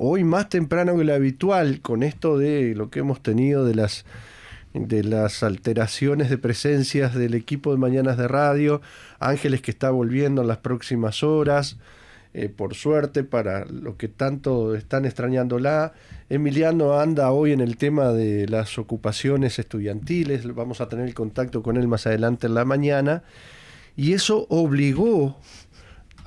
Hoy más temprano que lo habitual, con esto de lo que hemos tenido de las alteraciones de presencias del equipo de Mañanas de Radio. Ángeles, que está volviendo en las próximas horas, por suerte, para lo que tanto están extrañándola. Emiliano anda hoy en el tema de las ocupaciones estudiantiles, vamos a tener el contacto con él más adelante en la mañana, y eso obligó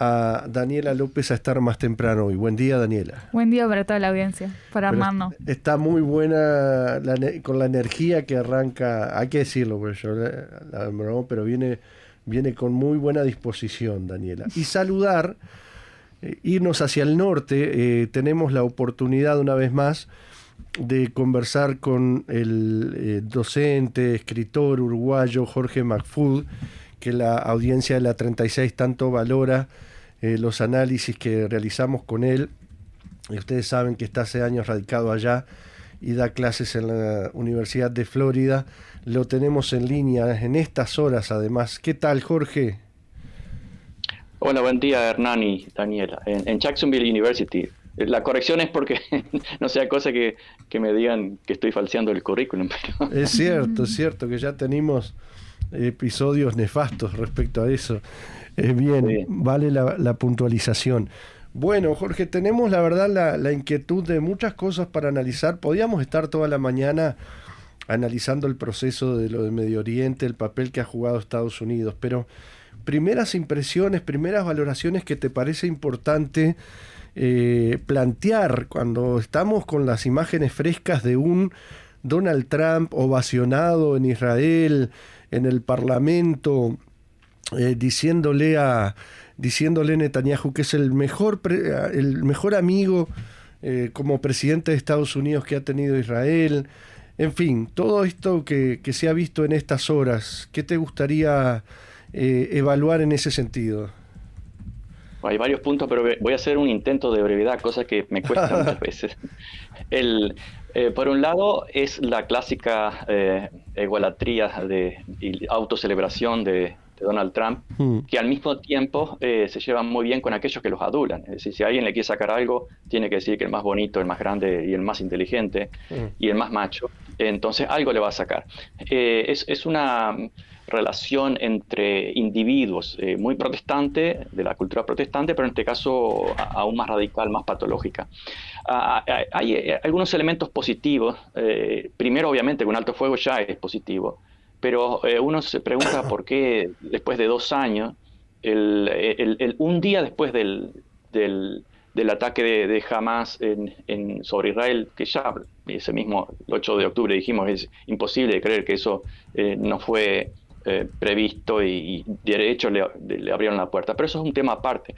a Daniela López a estar más temprano hoy. Buen día, Daniela. Buen día para toda la audiencia, para Pero Armando. está muy buena con la energía que arranca, hay que decirlo, porque yo no, pero viene con muy buena disposición, Daniela. Y saludar, irnos hacia el norte, tenemos la oportunidad una vez más de conversar con el docente, escritor uruguayo Jorge McFood, que la audiencia de la 36 tanto valora los análisis que realizamos con él. Y ustedes saben que está hace años radicado allá y da clases en la Universidad de Florida. Lo tenemos en línea en estas horas, además. ¿Qué tal, Jorge? Hola, buen día, Hernán y Daniela. En Jacksonville University. La corrección es porque no sea cosa que me digan que estoy falseando el currículum. Pero... Es cierto que ya tenemos episodios nefastos respecto a eso. Bien, sí. Vale la puntualización. Bueno, Jorge, tenemos la verdad la inquietud de muchas cosas para analizar. Podíamos estar toda la mañana analizando el proceso de lo de Medio Oriente, el papel que ha jugado Estados Unidos, pero primeras impresiones, primeras valoraciones que te parece importante plantear cuando estamos con las imágenes frescas de un Donald Trump ovacionado en Israel, en el Parlamento, diciéndole a Netanyahu que es el mejor amigo como presidente de Estados Unidos que ha tenido Israel. En fin, todo esto que se ha visto en estas horas, ¿qué te gustaría evaluar en ese sentido? Hay varios puntos, pero voy a hacer un intento de brevedad, cosa que me cuesta muchas veces. Por un lado, es la clásica egolatría y autocelebración de Donald Trump, que al mismo tiempo se lleva muy bien con aquellos que los adulan. Es decir, si alguien le quiere sacar algo, tiene que decir que el más bonito, el más grande y el más inteligente y el más macho, entonces algo le va a sacar. Es una relación entre individuos muy protestante, de la cultura protestante, pero en este caso aún más radical, más patológica. Hay algunos elementos positivos. Primero, obviamente, que un alto fuego ya es positivo, pero uno se pregunta por qué después de 2 años, un día después del ataque de Hamas sobre Israel, que ya ese mismo 8 de octubre dijimos es imposible de creer que eso no fue previsto y de hecho le abrieron la puerta, pero eso es un tema aparte.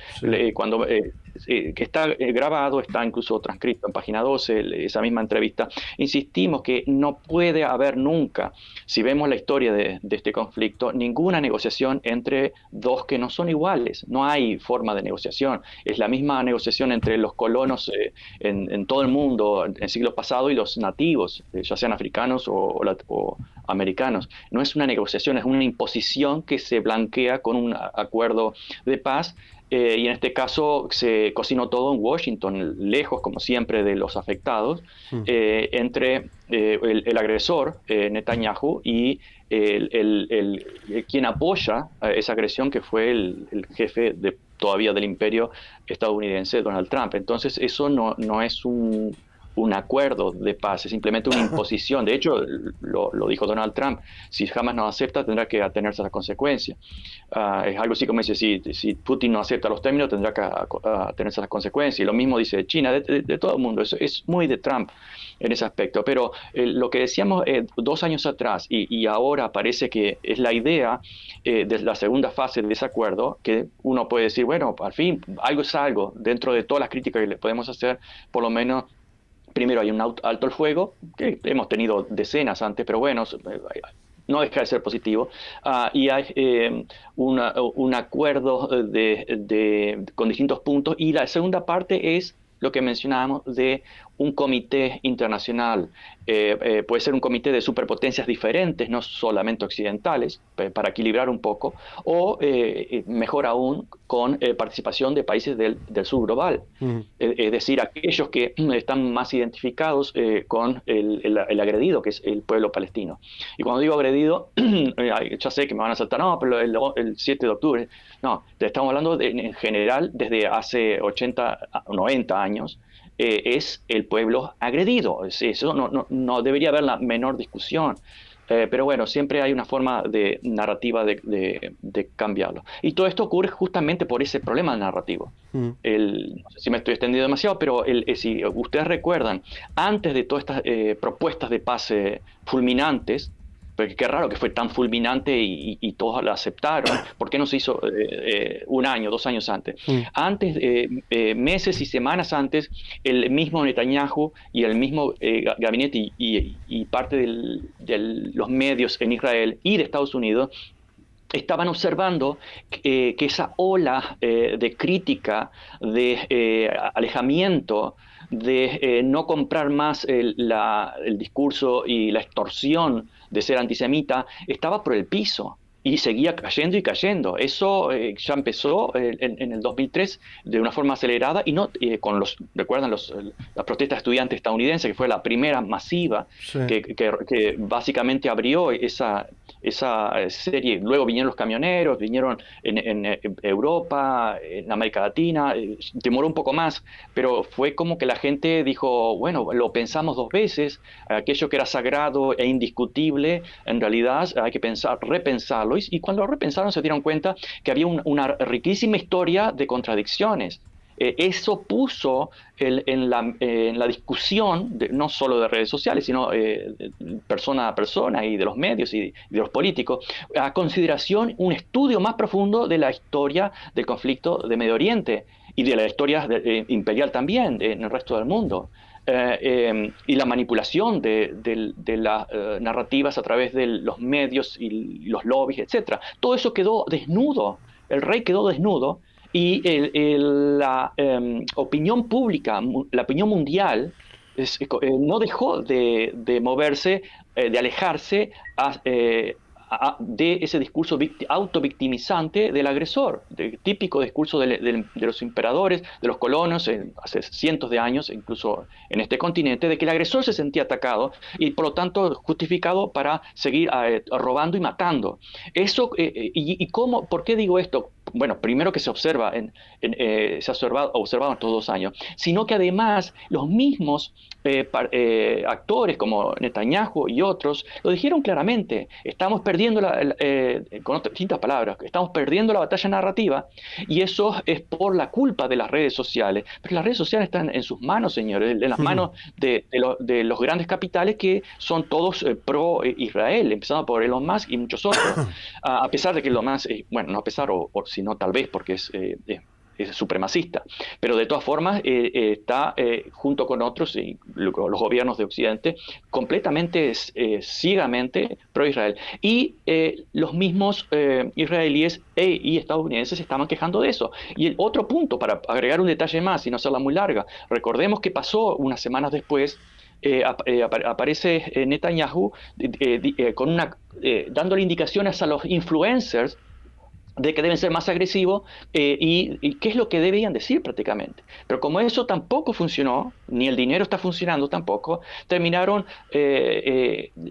Sí. Que está grabado, está incluso transcrito en página 12, esa misma entrevista. Insistimos que no puede haber nunca, si vemos la historia de este conflicto, ninguna negociación entre dos que no son iguales. No hay forma de negociación. Es la misma negociación entre los colonos en todo el mundo en siglos pasados y los nativos, ya sean africanos o americanos. No es una negociación, es una imposición que se blanquea con un acuerdo de paz. Y en este caso se cocinó todo en Washington, lejos, como siempre, de los afectados, entre el agresor, Netanyahu, y quien apoya esa agresión, que fue el jefe todavía del imperio estadounidense, Donald Trump. Entonces eso no es un acuerdo de paz, es simplemente una imposición. De hecho, lo dijo Donald Trump, si Hamas no acepta, tendrá que atenerse a las consecuencias. Es algo así como dice, si Putin no acepta los términos, tendrá que atenerse a las consecuencias. Y lo mismo dice China, de todo el mundo. Es muy de Trump en ese aspecto. Pero lo que decíamos 2 años atrás y ahora parece que es la idea de la segunda fase de ese acuerdo, que uno puede decir, bueno, al fin, algo es algo. Dentro de todas las críticas que le podemos hacer, por lo menos, primero hay un alto el fuego, que hemos tenido decenas antes, pero bueno, no deja de ser positivo. Y hay un acuerdo con distintos puntos. Y la segunda parte es lo que mencionábamos de un comité internacional. Puede ser un comité de superpotencias diferentes, no solamente occidentales, para equilibrar un poco, o mejor aún, con participación de países del sur global. Es decir, aquellos que están más identificados con el agredido, que es el pueblo palestino. Y cuando digo agredido, ya sé que me van a saltar, no, pero el 7 de octubre. No, estamos hablando en general desde hace 80, 90 años. Es el pueblo agredido. Eso no debería haber la menor discusión. Pero bueno, siempre hay una forma de narrativa de cambiarlo. Y todo esto ocurre justamente por ese problema narrativo. No sé si me estoy extendiendo demasiado, pero si ustedes recuerdan, antes de todas estas propuestas de paz fulminantes, porque qué raro que fue tan fulminante y todos la aceptaron. ¿Por qué no se hizo un año, 2 años antes? Antes, meses y semanas antes, el mismo Netanyahu y el mismo gabinete y parte de los medios en Israel y de Estados Unidos estaban observando que esa ola de crítica, de alejamiento, de no comprar más el discurso y la extorsión de ser antisemita, estaba por el piso y seguía cayendo y cayendo. Eso ya empezó en el 2003 de una forma acelerada y no recuerdan la protesta estudiante estadounidense, que fue la primera masiva, sí, que básicamente abrió esa serie. Luego vinieron los camioneros, vinieron en Europa, en América Latina. Demoró un poco más, pero fue como que la gente dijo, bueno, lo pensamos 2 veces, aquello que era sagrado e indiscutible, en realidad hay que repensarlo. Y cuando lo repensaron se dieron cuenta que había una riquísima historia de contradicciones. Eso puso en la discusión, no solo de redes sociales, sino persona a persona y de los medios y de los políticos, a consideración un estudio más profundo de la historia del conflicto de Medio Oriente y de la historia imperial también en el resto del mundo. Y la manipulación de las narrativas a través de los medios y los lobbies, etc. Todo eso quedó desnudo. El rey quedó desnudo y la opinión pública, la opinión mundial, no dejó de moverse, de alejarse de ese discurso autovictimizante del agresor, típico discurso de los emperadores, de los colonos, hace cientos de años, incluso en este continente, de que el agresor se sentía atacado y por lo tanto justificado para seguir robando y matando. Eso, ¿por qué digo esto? Bueno, primero que se observa, se ha observado en estos 2 años, sino que además los mismos actores como Netanyahu y otros lo dijeron claramente. Estamos perdiendo, con distintas palabras, estamos perdiendo la batalla narrativa y eso es por la culpa de las redes sociales. Pero las redes sociales están en sus manos, señores, en las manos de los grandes capitales que son todos pro-Israel, empezando por Elon Musk y muchos otros. A pesar de que Elon Musk, bueno, no a pesar, sino tal vez porque es supremacista, pero de todas formas está junto con otros y los gobiernos de Occidente completamente ciegamente pro-Israel y los mismos israelíes y estadounidenses estaban quejando de eso. Y el otro punto, para agregar un detalle más y no hacerla muy larga, recordemos que pasó unas semanas después. Aparece Netanyahu dándole indicaciones a los influencers de que deben ser más agresivos y qué es lo que debían decir prácticamente. Pero como eso tampoco funcionó, ni el dinero está funcionando tampoco, terminaron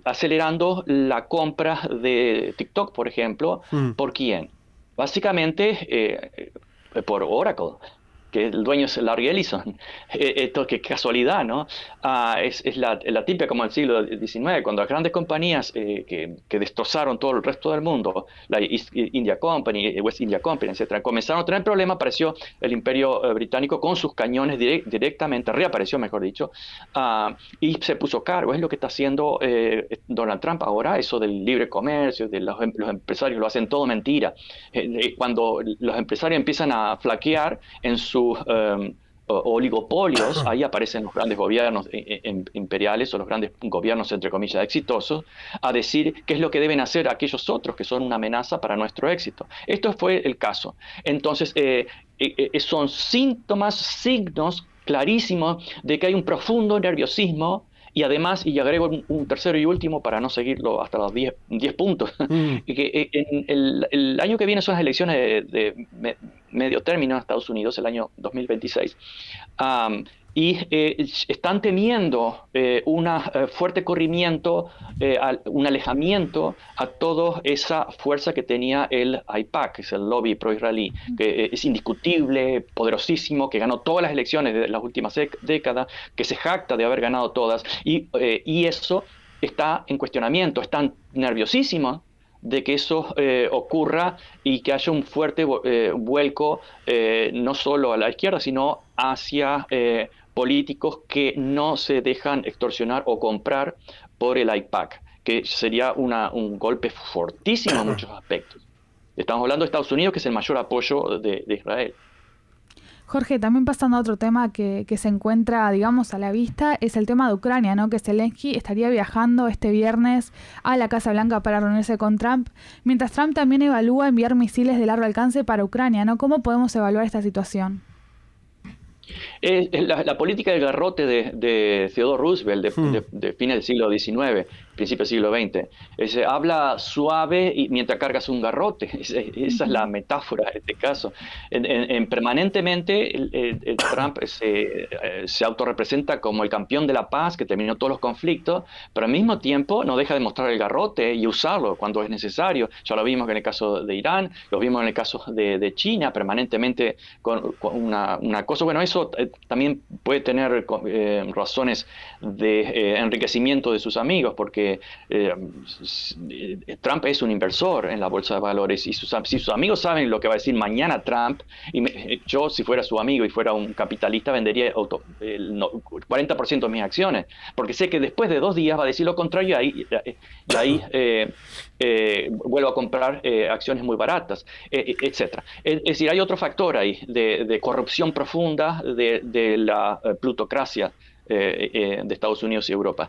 acelerando la compra de TikTok, por ejemplo. ¿Por quién? Básicamente por Oracle, que el dueño es Larry Ellison. Esto, qué casualidad, ¿no? Es la típica como el siglo XIX, cuando las grandes compañías que destrozaron todo el resto del mundo, la East India Company, West India Company, etc., comenzaron a tener problemas. Apareció el Imperio Británico con sus cañones directamente, reapareció, mejor dicho, y se puso cargo. Es lo que está haciendo Donald Trump ahora, eso del libre comercio, de los empresarios lo hacen todo mentira. Cuando los empresarios empiezan a flaquear en sus oligopolios, ahí aparecen los grandes gobiernos imperiales o los grandes gobiernos, entre comillas, exitosos, a decir qué es lo que deben hacer aquellos otros que son una amenaza para nuestro éxito. Esto fue el caso. Entonces, son síntomas, signos clarísimo de que hay un profundo nerviosismo. Y además, y agrego un tercero y último para no seguirlo hasta los 10 puntos, que en el año que viene son las elecciones de medio término en Estados Unidos, el año 2026. Y están temiendo un fuerte corrimiento, un alejamiento a toda esa fuerza que tenía el AIPAC, que es el lobby pro-israelí, que es indiscutible, poderosísimo, que ganó todas las elecciones de las últimas décadas, que se jacta de haber ganado todas, y eso está en cuestionamiento, están nerviosísimos de que eso ocurra y que haya un fuerte vuelco no solo a la izquierda, sino hacia políticos que no se dejan extorsionar o comprar por el AIPAC, que sería un golpe fortísimo en muchos aspectos. Estamos hablando de Estados Unidos, que es el mayor apoyo de Israel. Jorge, también pasando a otro tema que se encuentra, digamos, a la vista, es el tema de Ucrania, ¿no? Que Zelensky estaría viajando este viernes a la Casa Blanca para reunirse con Trump, mientras Trump también evalúa enviar misiles de largo alcance para Ucrania, ¿no? ¿Cómo podemos evaluar esta situación? La política del garrote de Theodore Roosevelt de fines del siglo XIX, principio del siglo XX. Habla suave y mientras cargas un garrote. Esa es la metáfora en este caso. Permanentemente el Trump se autorrepresenta como el campeón de la paz que terminó todos los conflictos, pero al mismo tiempo no deja de mostrar el garrote y usarlo cuando es necesario. Ya lo vimos en el caso de Irán, lo vimos en el caso de China, permanentemente con una cosa. Bueno, eso también puede tener razones de enriquecimiento de sus amigos, porque Trump es un inversor en la bolsa de valores y si sus amigos saben lo que va a decir mañana Trump, yo si fuera su amigo y fuera un capitalista vendería el 40% de mis acciones, porque sé que después de 2 días va a decir lo contrario y ahí vuelvo a comprar acciones muy baratas, etcétera. Es decir, hay otro factor ahí de corrupción profunda de la plutocracia de Estados Unidos y Europa.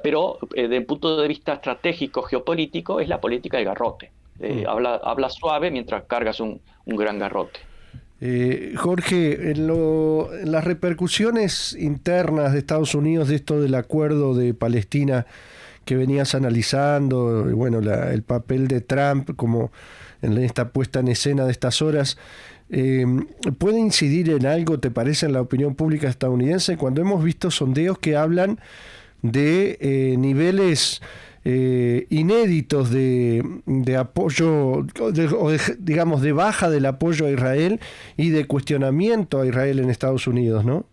Pero desde el punto de vista estratégico, geopolítico, es la política del garrote. Habla suave mientras cargas un gran garrote. Jorge, en las repercusiones internas de Estados Unidos de esto del acuerdo de Palestina que venías analizando, y bueno, el papel de Trump como en esta puesta en escena de estas horas, ¿puede incidir en algo, te parece, en la opinión pública estadounidense cuando hemos visto sondeos que hablan de niveles inéditos de apoyo, digamos, de baja del apoyo a Israel y de cuestionamiento a Israel en Estados Unidos, ¿no?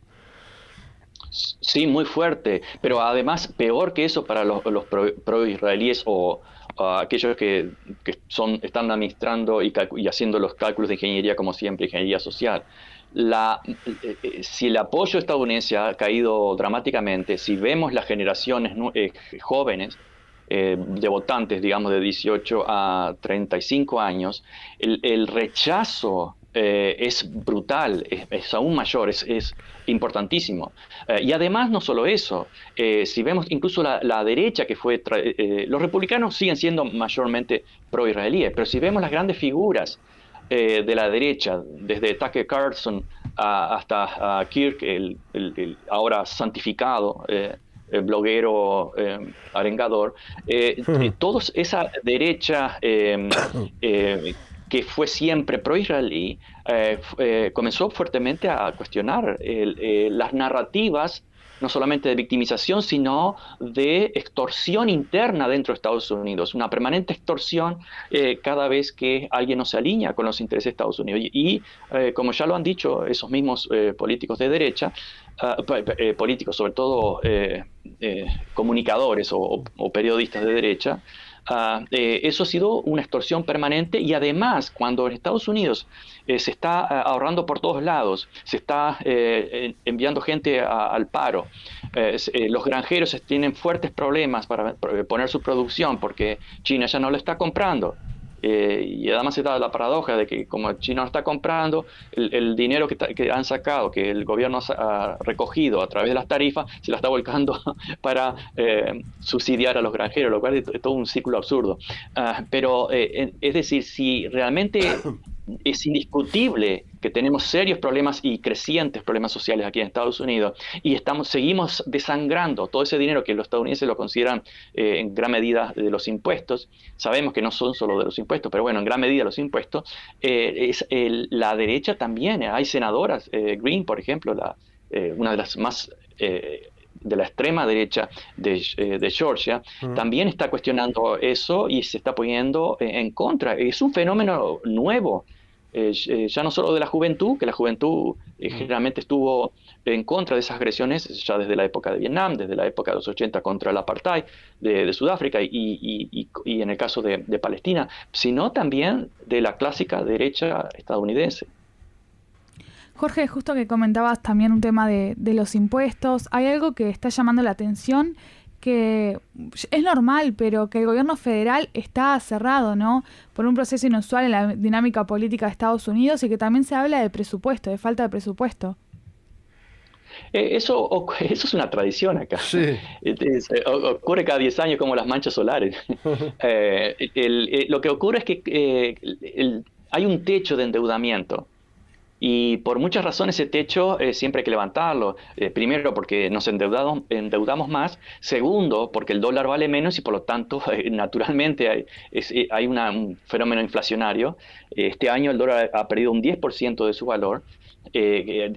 Sí, muy fuerte, pero además peor que eso para los pro-israelíes o aquellos que están administrando y haciendo los cálculos de ingeniería, como siempre, ingeniería social. Si el apoyo estadounidense ha caído dramáticamente, si vemos las generaciones jóvenes de votantes, digamos, de 18 a 35 años, el rechazo es brutal, es aún mayor, es importantísimo. Y además no solo eso, si vemos incluso la derecha que fue, los republicanos siguen siendo mayormente pro-israelíes, pero si vemos las grandes figuras de la derecha, desde Tucker Carlson hasta Kirk, el ahora santificado el bloguero arengador, todos esa derecha que fue siempre pro-israelí, comenzó fuertemente a cuestionar las narrativas, no solamente de victimización, sino de extorsión interna dentro de Estados Unidos, una permanente extorsión cada vez que alguien no se alinea con los intereses de Estados Unidos. Y como ya lo han dicho esos mismos políticos de derecha, políticos, sobre todo comunicadores o periodistas de derecha, eso ha sido una extorsión permanente y además cuando en Estados Unidos se está ahorrando por todos lados, se está enviando gente al paro, los granjeros tienen fuertes problemas para poner su producción porque China ya no lo está comprando. Y además se da la paradoja de que como China no está comprando, el dinero que han sacado, que el gobierno ha recogido a través de las tarifas, se la está volcando para subsidiar a los granjeros, lo cual es todo un círculo absurdo. Pero es decir, si realmente es indiscutible que tenemos serios problemas y crecientes problemas sociales aquí en Estados Unidos y seguimos desangrando todo ese dinero que los estadounidenses lo consideran en gran medida de los impuestos. Sabemos que no son solo de los impuestos, pero bueno, en gran medida los impuestos. La derecha también, hay senadoras, Green, por ejemplo, una de las más de la extrema derecha de Georgia, también está cuestionando eso y se está poniendo en contra. Es un fenómeno nuevo, ya no solo de la juventud, que la juventud generalmente estuvo en contra de esas agresiones ya desde la época de Vietnam, desde la época de los 80 contra el apartheid de Sudáfrica y en el caso de Palestina, sino también de la clásica derecha estadounidense. Jorge, justo que comentabas también un tema de los impuestos, hay algo que está llamando la atención, que es normal, pero que el gobierno federal está cerrado, ¿no?, por un proceso inusual en la dinámica política de Estados Unidos, y que también se habla de presupuesto, de falta de presupuesto. Eso es una tradición acá. Sí. Ocurre cada 10 años como las manchas solares. Lo que ocurre es que hay un techo de endeudamiento. Y por muchas razones ese techo siempre hay que levantarlo. Primero, porque nos endeudamos más. Segundo, porque el dólar vale menos y por lo tanto, naturalmente, hay un fenómeno inflacionario. Este año el dólar ha perdido un 10% de su valor.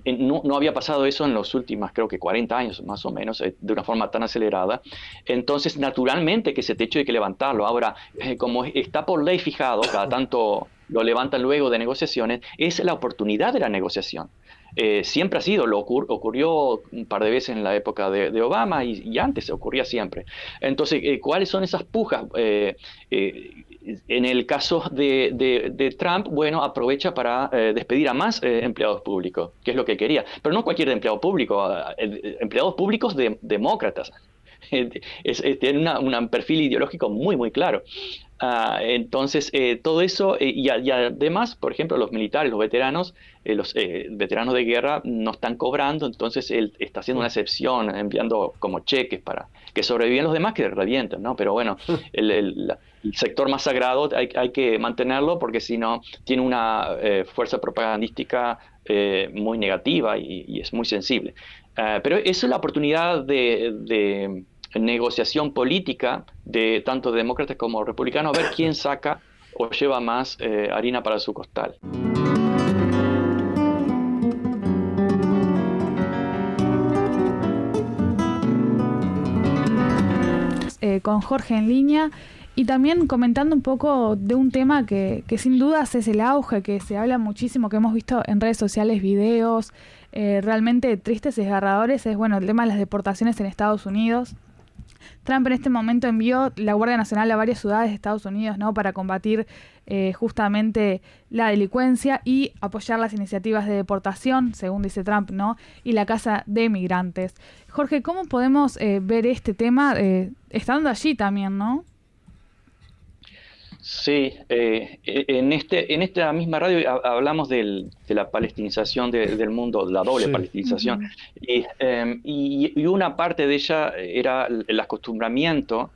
No había pasado eso en los últimos, creo que 40 años más o menos, de una forma tan acelerada. Entonces, naturalmente que ese techo hay que levantarlo. Ahora, como está por ley fijado, cada tanto lo levantan luego de negociaciones, es la oportunidad de la negociación. Siempre ha sido, ocurrió un par de veces en la época de Obama y antes ocurría siempre. Entonces, ¿cuáles son esas pujas? En el caso de Trump, bueno, aprovecha para despedir a más empleados públicos, que es lo que quería. Pero no cualquier empleado público, empleados públicos demócratas. Tiene un perfil ideológico muy, muy claro. Entonces, todo eso, y además, por ejemplo, los militares, los veteranos de guerra no están cobrando, entonces él está haciendo una excepción, enviando como cheques para que sobrevivan los demás que revientan, ¿no? Pero bueno, el sector más sagrado hay que mantenerlo porque si no, tiene una fuerza propagandística muy negativa y es muy sensible. Pero eso es la oportunidad de negociación política de tanto demócratas como republicanos, a ver quién saca o lleva más harina para su costal. Con Jorge en línea y también comentando un poco de un tema que sin dudas es el auge, que se habla muchísimo, que hemos visto en redes sociales, videos realmente tristes y desgarradores, es bueno el tema de las deportaciones en Estados Unidos. Trump en este momento envió la Guardia Nacional a varias ciudades de Estados Unidos, ¿no?, para combatir justamente la delincuencia y apoyar las iniciativas de deportación, según dice Trump, ¿no?, y la casa de migrantes. Jorge, ¿cómo podemos ver este tema estando allí también, no? Sí, en esta misma radio hablamos de la palestinización del mundo, la doble palestinización, y una parte de ella era el acostumbramiento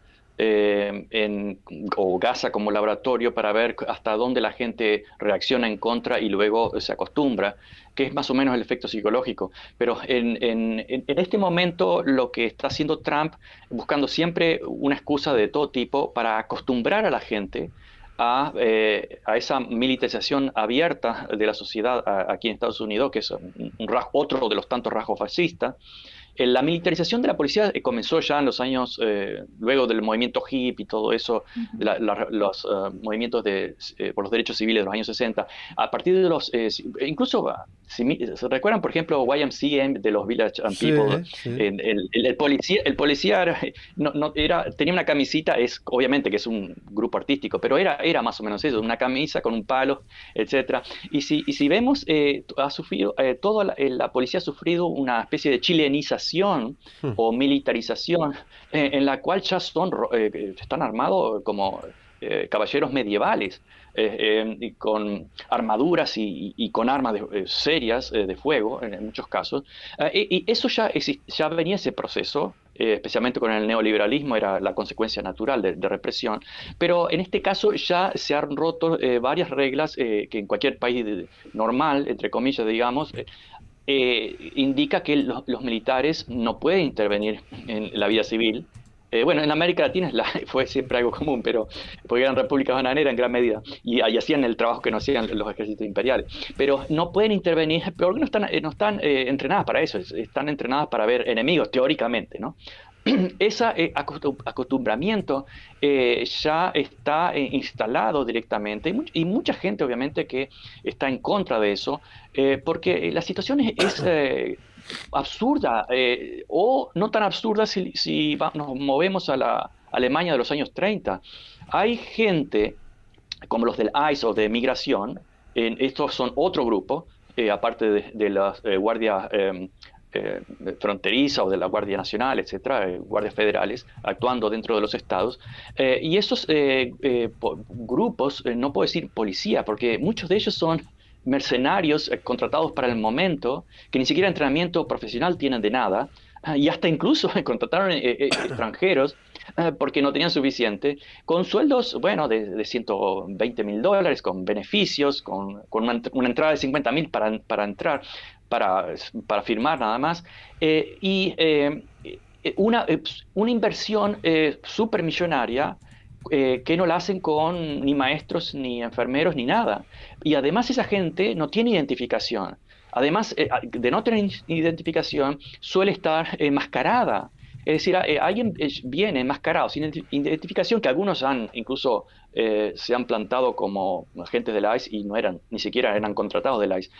o Gaza como laboratorio para ver hasta dónde la gente reacciona en contra y luego se acostumbra, que es más o menos el efecto psicológico. Pero en este momento lo que está haciendo Trump, buscando siempre una excusa de todo tipo para acostumbrar a la gente a esa militarización abierta de la sociedad aquí en Estados Unidos, que es otro de los tantos rasgos fascistas. La militarización de la policía comenzó ya en los años, luego del movimiento hippie y todo eso, los movimientos por los derechos civiles de los años 60. A partir de incluso, ¿se recuerdan, por ejemplo, YMCA de los Village and People? Sí. El policía tenía una camisita, obviamente que es un grupo artístico, pero era más o menos eso, una camisa con un palo, etcétera. Y si vemos, la policía ha sufrido una especie de chilenización o militarización en la cual ya están armados como caballeros medievales, con armaduras y con armas serias de fuego en muchos casos. Y eso ya venía ese proceso especialmente con el neoliberalismo, era la consecuencia natural de represión. Pero en este caso ya se han roto varias reglas que en cualquier país normal, entre comillas, digamos, indica que los militares no pueden intervenir en la vida civil. Bueno, en América Latina fue siempre algo común, pero porque eran repúblicas bananeras en gran medida y hacían el trabajo que no hacían los ejércitos imperiales. Pero no pueden intervenir, porque no están entrenadas para eso, están entrenadas para ver enemigos, teóricamente, ¿no? Ese acostumbramiento ya está instalado directamente y mucha gente obviamente que está en contra de eso, porque la situación es absurda, o no tan absurda si nos movemos a la Alemania de los años 30. Hay gente como los del ICE o de migración, estos son otro grupo, aparte de las guardias fronteriza o de la Guardia Nacional, etcétera, guardias federales actuando dentro de los estados, y esos grupos, no puedo decir policía, porque muchos de ellos son mercenarios contratados para el momento, que ni siquiera entrenamiento profesional tienen de nada, y hasta incluso contrataron extranjeros porque no tenían suficiente, con sueldos, bueno, de $120,000, con beneficios, con una entrada de $50,000 para entrar, para firmar nada más, y una inversión supermillonaria que no la hacen con ni maestros, ni enfermeros, ni nada. Y además esa gente no tiene identificación. Además de no tener identificación, suele estar enmascarada. Es decir, alguien viene enmascarado, sin identificación, que algunos incluso se han plantado como agentes del ICE y ni siquiera eran contratados del ICE.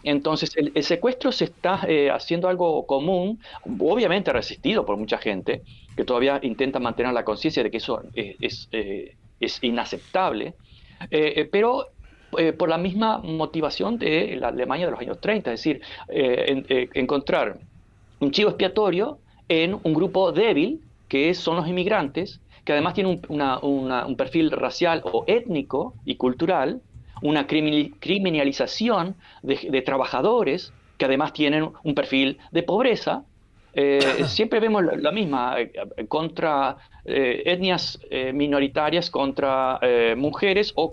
Entonces, el secuestro se está haciendo algo común, obviamente resistido por mucha gente, que todavía intenta mantener la conciencia de que eso es inaceptable, pero por la misma motivación de la Alemania de los años 30, es decir, encontrar un chivo expiatorio en un grupo débil, que son los inmigrantes, que además tienen un perfil racial o étnico y cultural, una criminalización de trabajadores, que además tienen un perfil de pobreza. Siempre vemos la misma contra etnias minoritarias, contra mujeres o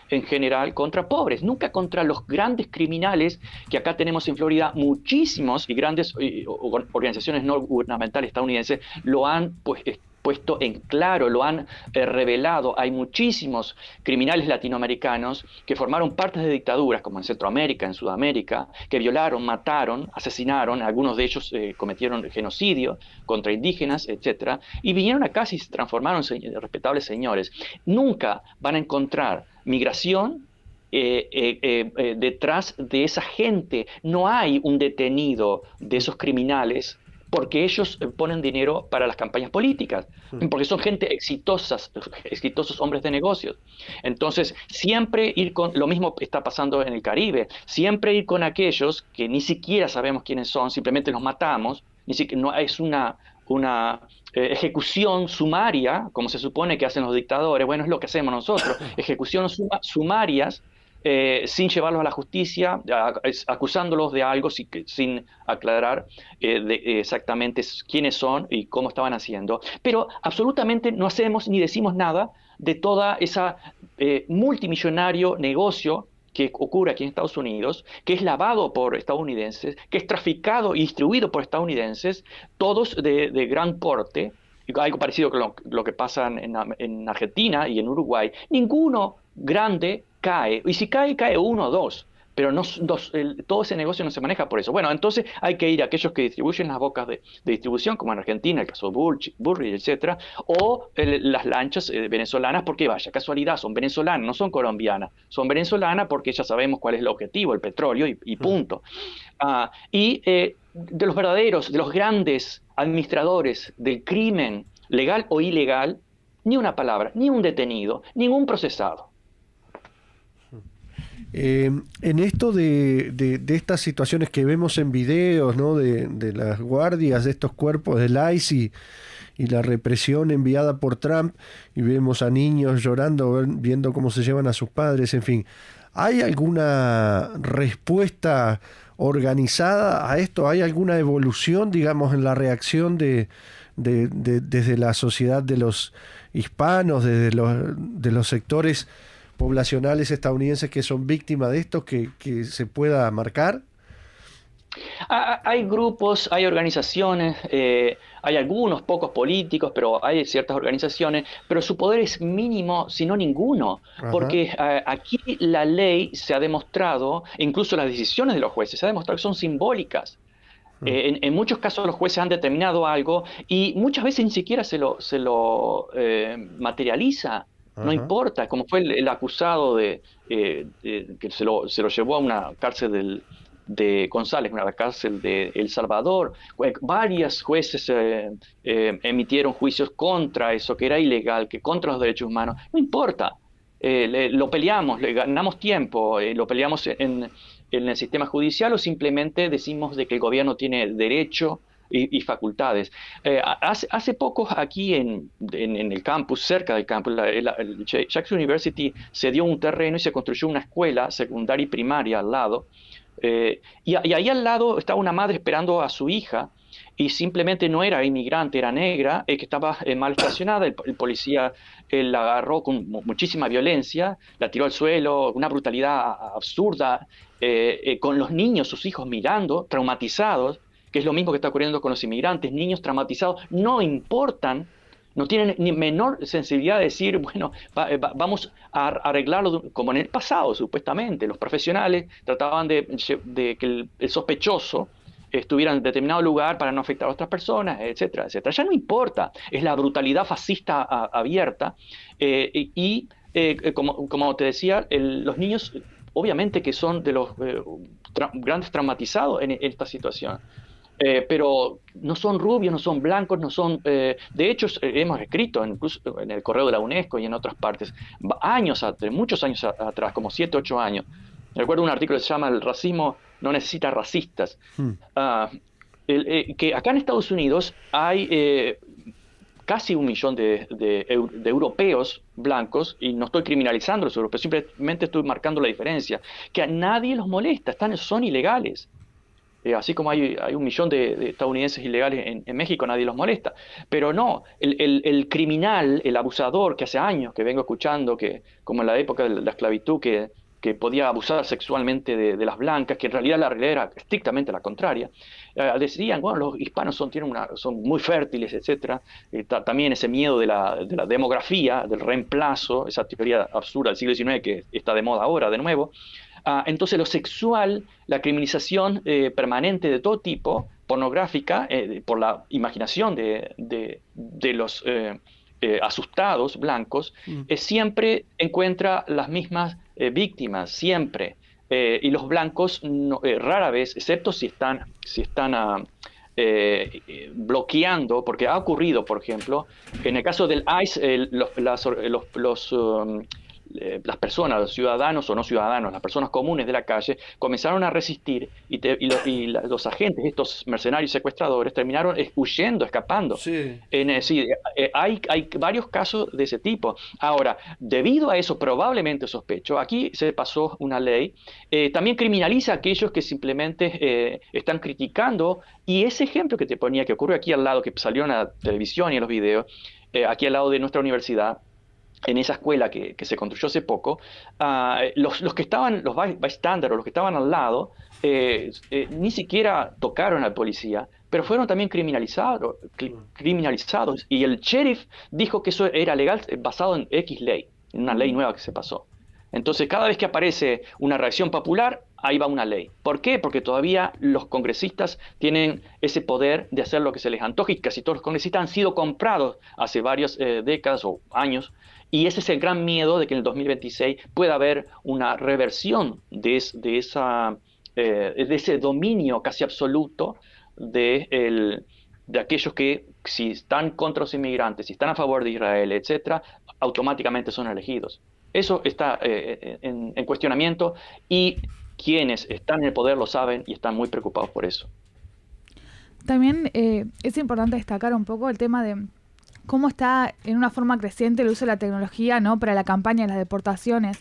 en general, contra pobres. Nunca contra los grandes criminales que acá tenemos en Florida. Muchísimos y grandes organizaciones no gubernamentales estadounidenses lo han puesto en claro, lo han revelado. Hay muchísimos criminales latinoamericanos que formaron partes de dictaduras, como en Centroamérica, en Sudamérica, que violaron, mataron, asesinaron, algunos de ellos cometieron genocidio contra indígenas, etcétera, y vinieron acá y se transformaron en respetables señores. Nunca van a encontrar migración detrás de esa gente. No hay un detenido de esos criminales, porque ellos ponen dinero para las campañas políticas, porque son gente exitosos hombres de negocios. Entonces, siempre ir con, lo mismo está pasando en el Caribe, siempre ir con aquellos que ni siquiera sabemos quiénes son, simplemente los matamos, no es una ejecución sumaria, como se supone que hacen los dictadores. Bueno, es lo que hacemos nosotros, ejecuciones sumarias, sin llevarlos a la justicia, acusándolos de algo sin aclarar exactamente quiénes son y cómo estaban haciendo. Pero absolutamente no hacemos ni decimos nada de toda esa multimillonario negocio que ocurre aquí en Estados Unidos, que es lavado por estadounidenses, que es traficado y distribuido por estadounidenses, todos de gran porte, algo parecido con lo que pasa en Argentina y en Uruguay. Ninguno grande cae, y si cae uno o dos, pero todo ese negocio no se maneja por eso. Bueno, entonces hay que ir a aquellos que distribuyen las bocas de distribución, como en Argentina, el caso de Burri, etcétera, o las lanchas venezolanas, porque vaya, casualidad, son venezolanas, no son colombianas, son venezolanas porque ya sabemos cuál es el objetivo, el petróleo y punto. De los verdaderos, de los grandes administradores del crimen, legal o ilegal, ni una palabra, ni un detenido, ningún procesado. En esto de estas situaciones que vemos en videos, ¿no? de las guardias de estos cuerpos del ICE y la represión enviada por Trump, y vemos a niños llorando, viendo cómo se llevan a sus padres, en fin, ¿hay alguna respuesta organizada a esto? ¿Hay alguna evolución, digamos, en la reacción desde la sociedad de los hispanos, desde los sectores poblacionales estadounidenses que son víctimas de esto, que se pueda marcar? Hay grupos, hay organizaciones, hay algunos pocos políticos, pero hay ciertas organizaciones, pero su poder es mínimo, si no ninguno, Ajá. porque aquí la ley se ha demostrado, incluso las decisiones de los jueces, se ha demostrado que son simbólicas. En muchos casos los jueces han determinado algo y muchas veces ni siquiera se lo materializa. No Ajá. importa, como fue el acusado que se lo llevó a una cárcel de González, una cárcel de El Salvador. Varios jueces emitieron juicios contra eso, que era ilegal, que contra los derechos humanos. No importa, lo peleamos, le ganamos tiempo, lo peleamos en el sistema judicial o simplemente decimos de que el gobierno tiene derecho y facultades. Hace poco aquí en el campus, cerca del campus, el Jackson University se dio un terreno y se construyó una escuela secundaria y primaria al lado. Y ahí al lado estaba una madre esperando a su hija y simplemente no era inmigrante, era negra, que estaba mal estacionada. El policía la agarró con muchísima violencia, la tiró al suelo, una brutalidad absurda, con los niños, sus hijos mirando, traumatizados, que es lo mismo que está ocurriendo con los inmigrantes. Niños traumatizados no importan, no tienen ni menor sensibilidad de decir, bueno, vamos a arreglarlo como en el pasado, supuestamente. Los profesionales trataban de que el sospechoso estuviera en determinado lugar para no afectar a otras personas, etcétera, etcétera. Ya no importa, es la brutalidad fascista abierta. Como te decía, los niños obviamente que son de los grandes traumatizados en esta situación. Pero no son rubios, no son blancos, no son... de hecho, hemos escrito incluso en el correo de la UNESCO y en otras partes, muchos años atrás, como 7, 8 años. Recuerdo un artículo que se llama El racismo no necesita racistas. Que acá en Estados Unidos hay casi 1 millón de europeos blancos, y no estoy criminalizando a los europeos, simplemente estoy marcando la diferencia, que a nadie los molesta, son ilegales. Así como hay 1 millón de estadounidenses ilegales en México, nadie los molesta. Pero no, el criminal, el abusador, que hace años que vengo escuchando, que como en la época de la esclavitud, que podía abusar sexualmente de las blancas, que en realidad la realidad era estrictamente la contraria, decían, bueno, los hispanos son muy fértiles, etcétera. También ese miedo de la demografía, del reemplazo, esa teoría absurda del siglo XIX que está de moda ahora de nuevo. Entonces lo sexual, la criminalización permanente de todo tipo, pornográfica, por la imaginación de los asustados blancos, siempre encuentra las mismas víctimas, siempre. Y los blancos rara vez, excepto si están bloqueando, porque ha ocurrido, por ejemplo, en el caso del ICE, las personas, los ciudadanos o no ciudadanos, las personas comunes de la calle, comenzaron a resistir y los agentes, estos mercenarios secuestradores, terminaron huyendo, escapando. Sí. Hay varios casos de ese tipo. Ahora, debido a eso, probablemente sospecho, aquí se pasó una ley, también criminaliza a aquellos que simplemente están criticando, y ese ejemplo que te ponía, que ocurre aquí al lado, que salió en la televisión y en los videos, aquí al lado de nuestra universidad, en esa escuela que se construyó hace poco, los que estaban, los bystanders, los que estaban al lado, ni siquiera tocaron al policía, pero fueron también criminalizados, y el sheriff dijo que eso era legal basado en X ley, en una ley nueva que se pasó. Entonces, cada vez que aparece una reacción popular, ahí va una ley. ¿Por qué? Porque todavía los congresistas tienen ese poder de hacer lo que se les antoje, y casi todos los congresistas han sido comprados hace varias décadas o años, y ese es el gran miedo de que en el 2026 pueda haber una reversión de ese dominio casi absoluto de aquellos que, si están contra los inmigrantes, si están a favor de Israel, etcétera, automáticamente son elegidos. Eso está en cuestionamiento, y quienes están en el poder lo saben y están muy preocupados por eso. También es importante destacar un poco el tema de cómo está en una forma creciente el uso de la tecnología, ¿no?, para la campaña de las deportaciones.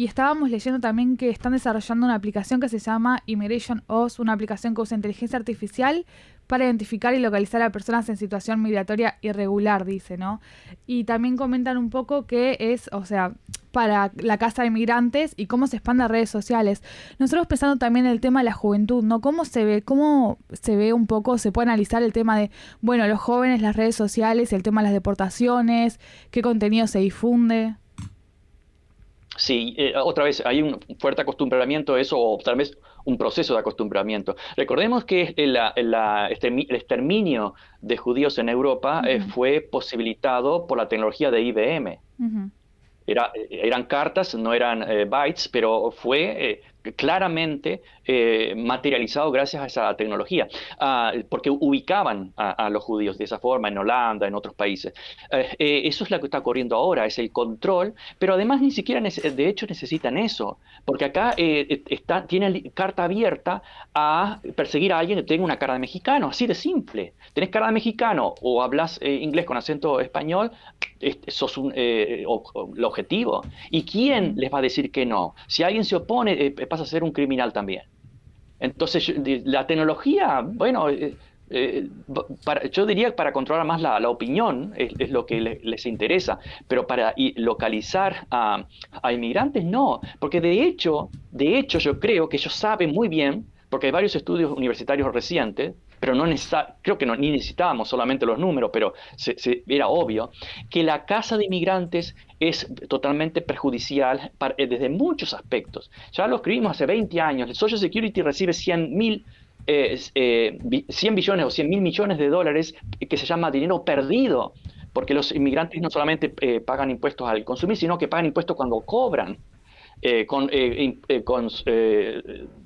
Y estábamos leyendo también que están desarrollando una aplicación que se llama Immigration Oz, una aplicación que usa inteligencia artificial para identificar y localizar a personas en situación migratoria irregular, dice, ¿no? Y también comentan un poco que es, o sea, para la Casa de Inmigrantes y cómo se expande a redes sociales. Nosotros pensando también en el tema de la juventud, ¿no? ¿Cómo se ve un poco, se puede analizar el tema de, bueno, los jóvenes, las redes sociales, el tema de las deportaciones, qué contenido se difunde? Sí, otra vez hay un fuerte acostumbramiento a eso, o tal vez un proceso de acostumbramiento. Recordemos que el exterminio de judíos en Europa fue posibilitado por la tecnología de IBM. Uh-huh. Eran cartas, no eran bytes, pero fue claramente materializado gracias a esa tecnología, porque ubicaban a los judíos de esa forma en Holanda, en otros países. Eso es lo que está ocurriendo ahora, es el control, pero además ni siquiera, de hecho, necesitan eso, porque acá tienen carta abierta a perseguir a alguien que tenga una cara de mexicano, así de simple. Tenés cara de mexicano o hablas inglés con acento español, sos el objetivo. ¿Y quién les va a decir que no? Si alguien se opone, pasa a ser un criminal también. Entonces, la tecnología, bueno, yo diría para controlar más la opinión es lo que les interesa, pero para localizar a inmigrantes no, porque de hecho yo creo que ellos saben muy bien, porque hay varios estudios universitarios recientes, pero creo que ni necesitábamos solamente los números, pero era obvio, que la casa de inmigrantes es totalmente perjudicial desde muchos aspectos. Ya lo escribimos hace 20 años, el Social Security recibe 100 billones o 100 mil millones de dólares que se llama dinero perdido, porque los inmigrantes no solamente pagan impuestos al consumir, sino que pagan impuestos cuando cobran. Con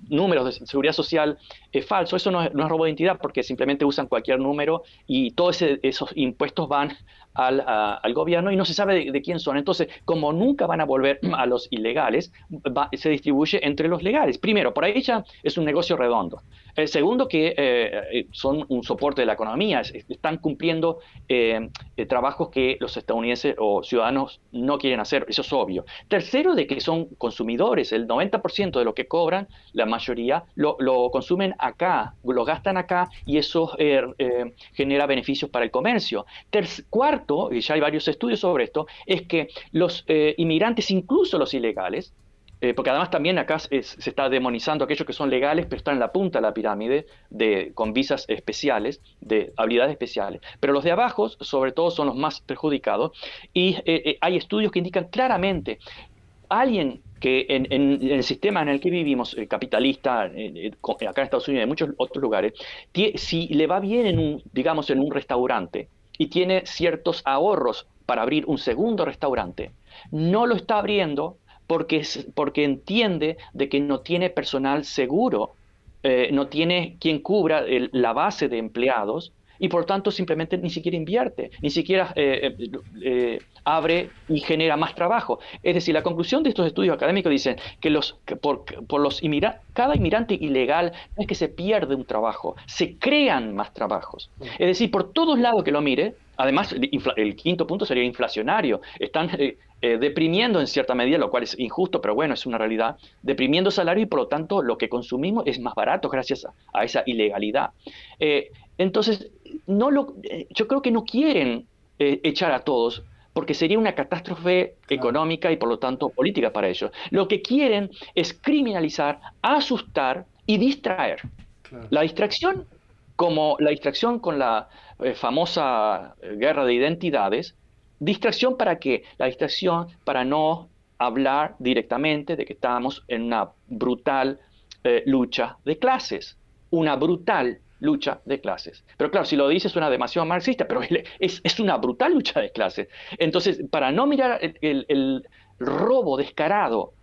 números de seguridad social falsos. Eso no es robo de identidad porque simplemente usan cualquier número y todos esos impuestos van al gobierno y no se sabe de quién son. Entonces, como nunca van a volver a los ilegales, se distribuye entre los legales. Primero, por ahí ya es un negocio redondo. Segundo, que son un soporte de la economía, están cumpliendo trabajos que los estadounidenses o ciudadanos no quieren hacer, eso es obvio. Tercero, de que son consumidores, el 90% de lo que cobran, la mayoría, lo consumen acá, lo gastan acá y eso genera beneficios para el comercio. Cuarto, y ya hay varios estudios sobre esto, es que los inmigrantes, incluso los ilegales, porque además también acá se está demonizando a aquellos que son legales, pero están en la punta de la pirámide con visas especiales, de habilidades especiales. Pero los de abajo, sobre todo, son los más perjudicados. Y hay estudios que indican claramente alguien que en el sistema en el que vivimos, capitalista, acá en Estados Unidos y en muchos otros lugares, si le va bien digamos, en un restaurante y tiene ciertos ahorros para abrir un segundo restaurante, no lo está abriendo porque entiende de que no tiene personal seguro, no tiene quien cubra la base de empleados y por tanto simplemente ni siquiera invierte, ni siquiera abre y genera más trabajo. Es decir, la conclusión de estos estudios académicos dicen que cada inmigrante ilegal no es que se pierde un trabajo, se crean más trabajos. Es decir, por todos lados que lo mire, además el quinto punto sería inflacionario. Están deprimiendo en cierta medida, lo cual es injusto, pero bueno, es una realidad, deprimiendo salario y por lo tanto lo que consumimos es más barato gracias a esa ilegalidad. Entonces, yo creo que no quieren echar a todos, porque sería una catástrofe económica y por lo tanto política para ellos. Lo que quieren es criminalizar, asustar y distraer. Claro. La distracción, como la distracción con la famosa guerra de identidades, ¿distracción para qué? La distracción para no hablar directamente de que estamos en una brutal lucha de clases, una brutal lucha de clases. Pero claro, si lo dices suena demasiado marxista, pero es una brutal lucha de clases. Entonces, para no mirar el robo descarado,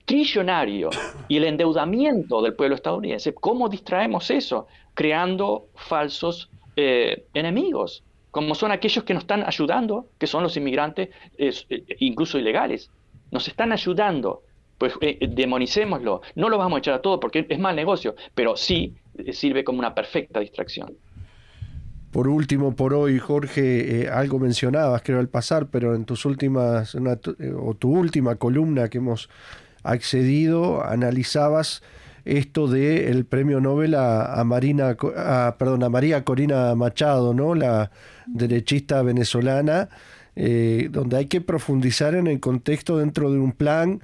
trillonario y el endeudamiento del pueblo estadounidense, ¿cómo distraemos eso? Creando falsos enemigos, como son aquellos que nos están ayudando, que son los inmigrantes, incluso ilegales. Nos están ayudando. Pues demonicémoslo. No lo vamos a echar a todo porque es mal negocio, pero sí sirve como una perfecta distracción. Por último, por hoy, Jorge, algo mencionabas, creo, al pasar, pero en tus últimas, o tu última columna que hemos accedido, analizabas esto de el premio Nobel a María Corina Machado, ¿no? La derechista venezolana, donde hay que profundizar en el contexto dentro de un plan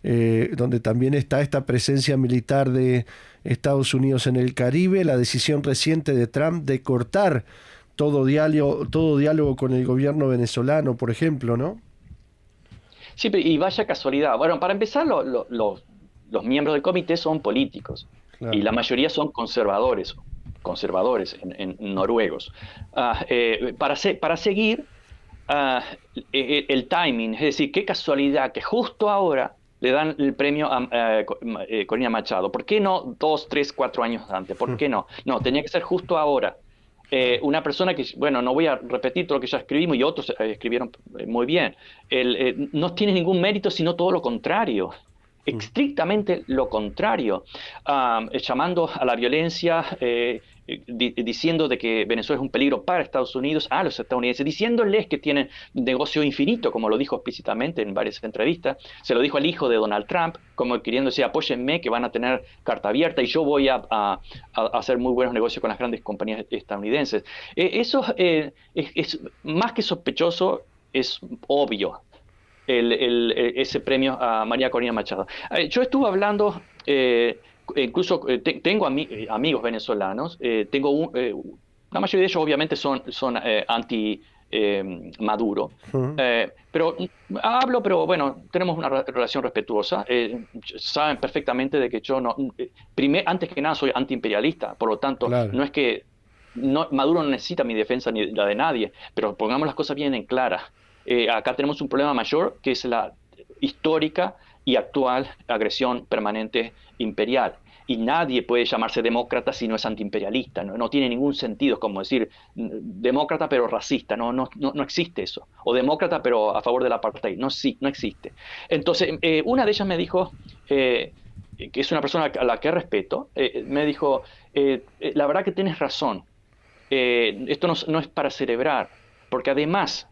donde también está esta presencia militar de Estados Unidos en el Caribe, la decisión reciente de Trump de cortar todo diálogo con el gobierno venezolano, por ejemplo, ¿no? Sí, y vaya casualidad. Bueno, para empezar, los miembros del comité son políticos, claro, y la mayoría son conservadores en noruegos. Para seguir el timing, es decir, qué casualidad que justo ahora le dan el premio a Corina Machado. ¿Por qué no 2, 3, 4 años antes? ¿Por qué no? No, tenía que ser justo ahora. Una persona que, bueno, no voy a repetir todo lo que ya escribimos y otros escribieron muy bien, no tiene ningún mérito, sino todo lo contrario. Estrictamente lo contrario, llamando a la violencia, diciendo de que Venezuela es un peligro para Estados Unidos, a los estadounidenses, diciéndoles que tienen negocio infinito, como lo dijo explícitamente en varias entrevistas. Se lo dijo al hijo de Donald Trump, como queriendo decir, apóyenme, que van a tener carta abierta y yo voy a hacer muy buenos negocios con las grandes compañías estadounidenses. Eso es más que sospechoso, es obvio. Ese premio a María Corina Machado. Yo estuve hablando, incluso tengo amigos venezolanos, la mayoría de ellos obviamente son anti Maduro, pero bueno, tenemos una relación respetuosa. Saben perfectamente de que yo antes que nada soy antiimperialista, por lo tanto, claro, no es que Maduro no necesita mi defensa ni la de nadie, pero pongamos las cosas bien en claras. Acá tenemos un problema mayor, que es la histórica y actual agresión permanente imperial. Y nadie puede llamarse demócrata si no es antiimperialista. No tiene ningún sentido, es como decir demócrata pero racista. No existe eso. O demócrata pero a favor del apartheid. No existe. Entonces, una de ellas me dijo, que es una persona a la que respeto, me dijo, la verdad que tienes razón. Esto no es para celebrar, porque además,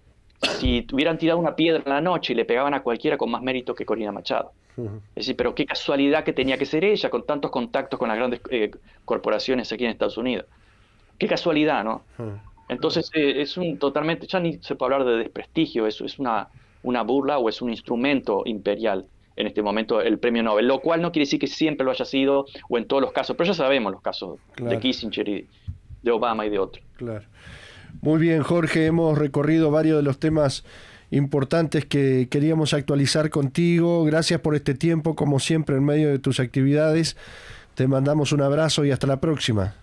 si hubieran tirado una piedra en la noche y le pegaban a cualquiera con más mérito que Corina Machado. Es decir, pero qué casualidad que tenía que ser ella, con tantos contactos con las grandes corporaciones aquí en Estados Unidos. Qué casualidad, ¿no? Entonces, totalmente, ya ni se puede hablar de desprestigio, eso es una burla o es un instrumento imperial en este momento el premio Nobel, lo cual no quiere decir que siempre lo haya sido o en todos los casos, pero ya sabemos los casos, claro, de Kissinger y de Obama y de otros. Claro. Muy bien, Jorge, hemos recorrido varios de los temas importantes que queríamos actualizar contigo. Gracias por este tiempo, como siempre, en medio de tus actividades. Te mandamos un abrazo y hasta la próxima.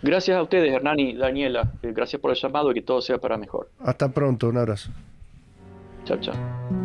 Gracias a ustedes, Hernán y Daniela. Gracias por el llamado y que todo sea para mejor. Hasta pronto, un abrazo. Chao, chao.